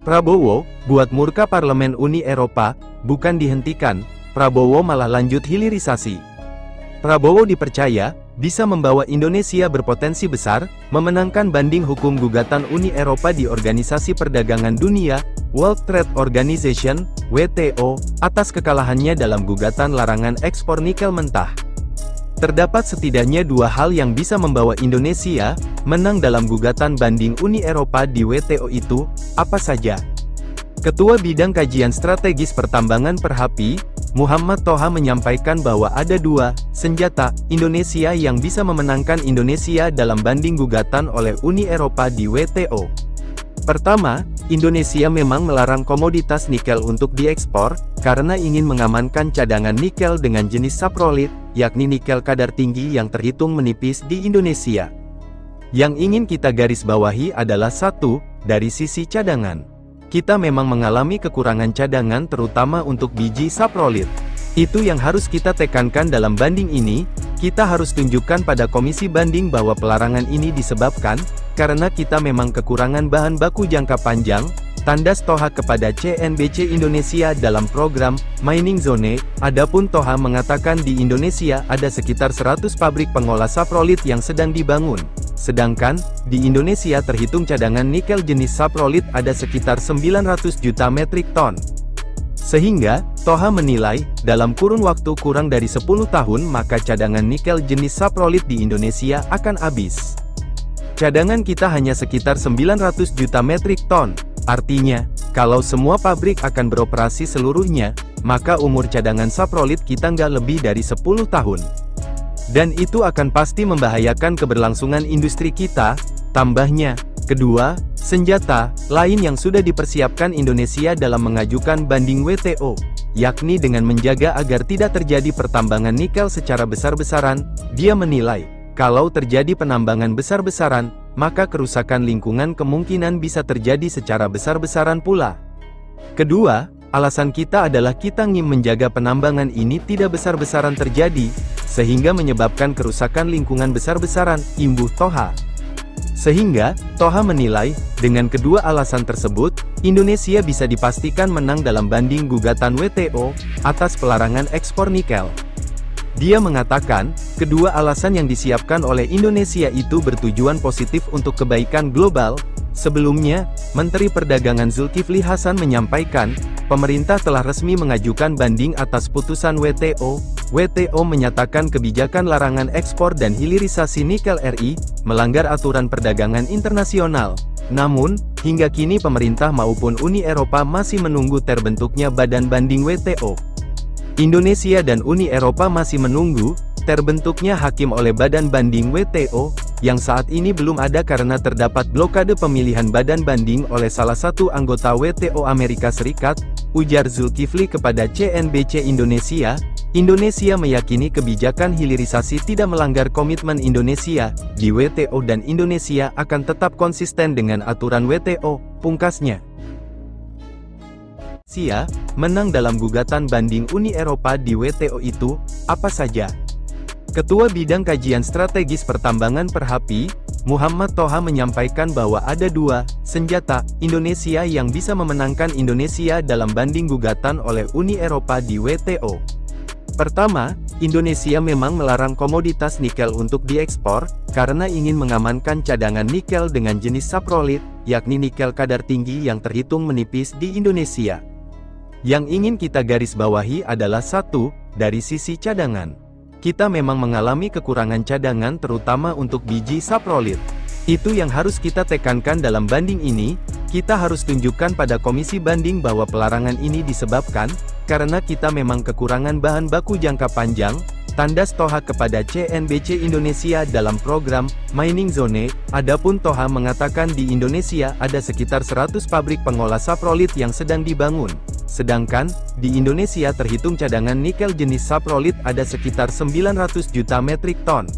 Prabowo, buat murka Parlemen Uni Eropa, bukan dihentikan, Prabowo malah lanjut hilirisasi. Prabowo dipercaya, bisa membawa Indonesia berpotensi besar, memenangkan banding hukum gugatan Uni Eropa di Organisasi Perdagangan Dunia, World Trade Organization, WTO, atas kekalahannya dalam gugatan larangan ekspor nikel mentah. Terdapat setidaknya dua hal yang bisa membawa Indonesia menang dalam gugatan banding Uni Eropa di WTO itu, apa saja? Ketua Bidang Kajian Strategis Pertambangan Perhapi, Muhammad Thoha menyampaikan bahwa ada dua senjata Indonesia yang bisa memenangkan Indonesia dalam banding gugatan oleh Uni Eropa di WTO. Pertama, Indonesia memang melarang komoditas nikel untuk diekspor, karena ingin mengamankan cadangan nikel dengan jenis saprolit, yakni nikel kadar tinggi yang terhitung menipis di Indonesia. Yang ingin kita garis bawahi adalah satu, dari sisi cadangan. Kita memang mengalami kekurangan cadangan terutama untuk biji saprolit. Itu yang harus kita tekankan dalam banding ini, kita harus tunjukkan pada komisi banding bahwa pelarangan ini disebabkan, karena kita memang kekurangan bahan baku jangka panjang, tandas Thoha kepada CNBC Indonesia dalam program Mining Zone. Adapun Thoha mengatakan di Indonesia ada sekitar 100 pabrik pengolah saprolit yang sedang dibangun. Sedangkan, di Indonesia terhitung cadangan nikel jenis saprolit ada sekitar 900 juta metrik ton. Sehingga, Thoha menilai, dalam kurun waktu kurang dari 10 tahun maka cadangan nikel jenis saprolit di Indonesia akan habis. Cadangan kita hanya sekitar 900 juta metrik ton. Artinya, kalau semua pabrik akan beroperasi seluruhnya, maka umur cadangan saprolit kita nggak lebih dari 10 tahun. Dan itu akan pasti membahayakan keberlangsungan industri kita, tambahnya. Kedua, senjata lain yang sudah dipersiapkan Indonesia dalam mengajukan banding WTO, yakni dengan menjaga agar tidak terjadi pertambangan nikel secara besar-besaran. Dia menilai, kalau terjadi penambangan besar-besaran, maka kerusakan lingkungan kemungkinan bisa terjadi secara besar-besaran pula. Kedua, alasan kita adalah kita ingin menjaga penambangan ini tidak besar-besaran terjadi, sehingga menyebabkan kerusakan lingkungan besar-besaran, imbuh Thoha. Sehingga, Thoha menilai, dengan kedua alasan tersebut, Indonesia bisa dipastikan menang dalam banding gugatan WTO, atas pelarangan ekspor nikel. Dia mengatakan, kedua alasan yang disiapkan oleh Indonesia itu bertujuan positif untuk kebaikan global. Sebelumnya, Menteri Perdagangan Zulkifli Hasan menyampaikan, pemerintah telah resmi mengajukan banding atas putusan WTO. WTO menyatakan kebijakan larangan ekspor dan hilirisasi nikel RI, melanggar aturan perdagangan internasional. Namun, hingga kini pemerintah maupun Uni Eropa masih menunggu terbentuknya badan banding WTO. Indonesia dan Uni Eropa masih menunggu terbentuknya hakim oleh badan banding WTO, yang saat ini belum ada karena terdapat blokade pemilihan badan banding oleh salah satu anggota WTO Amerika Serikat, ujar Zulkifli kepada CNBC Indonesia. Indonesia meyakini kebijakan hilirisasi tidak melanggar komitmen Indonesia di WTO dan Indonesia akan tetap konsisten dengan aturan WTO, pungkasnya. Indonesia menang dalam gugatan banding Uni Eropa di WTO itu, apa saja? Ketua Bidang Kajian Strategis Pertambangan Perhapi, Muhammad Thoha menyampaikan bahwa ada dua senjata Indonesia yang bisa memenangkan Indonesia dalam banding gugatan oleh Uni Eropa di WTO. Pertama, Indonesia memang melarang komoditas nikel untuk diekspor, karena ingin mengamankan cadangan nikel dengan jenis saprolit, yakni nikel kadar tinggi yang terhitung menipis di Indonesia. Yang ingin kita garis bawahi adalah satu, dari sisi cadangan. Kita memang mengalami kekurangan cadangan terutama untuk biji saprolit. Itu yang harus kita tekankan dalam banding ini, kita harus tunjukkan pada komisi banding bahwa pelarangan ini disebabkan, karena kita memang kekurangan bahan baku jangka panjang, tandas Thoha kepada CNBC Indonesia dalam program Mining Zone. Adapun Thoha mengatakan di Indonesia ada sekitar 100 pabrik pengolah saprolit yang sedang dibangun. Sedangkan, di Indonesia terhitung cadangan nikel jenis saprolit ada sekitar 900 juta metrik ton.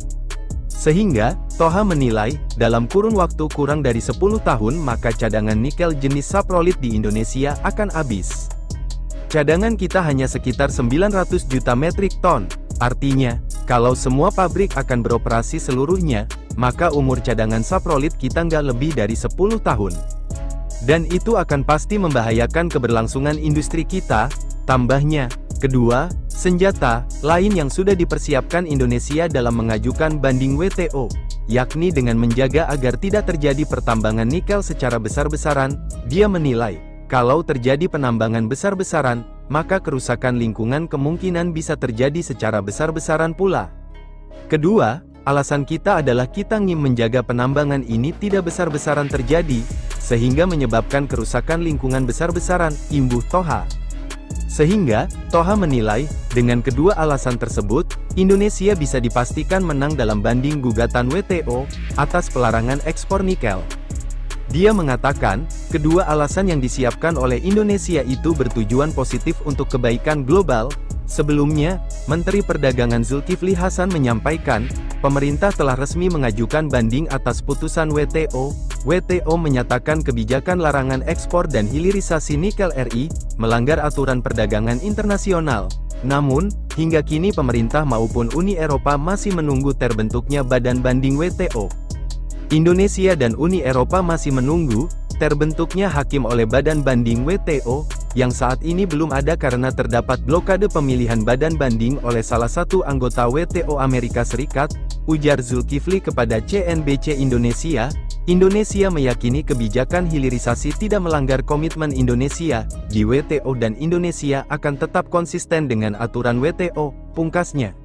Sehingga, Thoha menilai, dalam kurun waktu kurang dari 10 tahun maka cadangan nikel jenis saprolit di Indonesia akan habis. Cadangan kita hanya sekitar 900 juta metrik ton. Artinya, kalau semua pabrik akan beroperasi seluruhnya, maka umur cadangan saprolit kita nggak lebih dari 10 tahun. Dan itu akan pasti membahayakan keberlangsungan industri kita, tambahnya. Kedua, senjata lain yang sudah dipersiapkan Indonesia dalam mengajukan banding WTO, yakni dengan menjaga agar tidak terjadi pertambangan nikel secara besar-besaran. Dia menilai, kalau terjadi penambangan besar-besaran, maka kerusakan lingkungan kemungkinan bisa terjadi secara besar-besaran pula. Kedua, alasan kita adalah kita ingin menjaga penambangan ini tidak besar-besaran terjadi, sehingga menyebabkan kerusakan lingkungan besar-besaran, imbuh Toha. Sehingga, Toha menilai, dengan kedua alasan tersebut, Indonesia bisa dipastikan menang dalam banding gugatan WTO, atas pelarangan ekspor nikel. Dia mengatakan, kedua alasan yang disiapkan oleh Indonesia itu bertujuan positif untuk kebaikan global. Sebelumnya, Menteri Perdagangan Zulkifli Hasan menyampaikan, pemerintah telah resmi mengajukan banding atas putusan WTO. WTO menyatakan kebijakan larangan ekspor dan hilirisasi nikel RI, melanggar aturan perdagangan internasional. Namun, hingga kini pemerintah maupun Uni Eropa masih menunggu terbentuknya badan banding WTO. Indonesia dan Uni Eropa masih menunggu terbentuknya hakim oleh badan banding WTO, yang saat ini belum ada karena terdapat blokade pemilihan badan banding oleh salah satu anggota WTO Amerika Serikat, ujar Zulkifli kepada CNBC Indonesia. Indonesia meyakini kebijakan hilirisasi tidak melanggar komitmen Indonesia di WTO dan Indonesia akan tetap konsisten dengan aturan WTO, pungkasnya.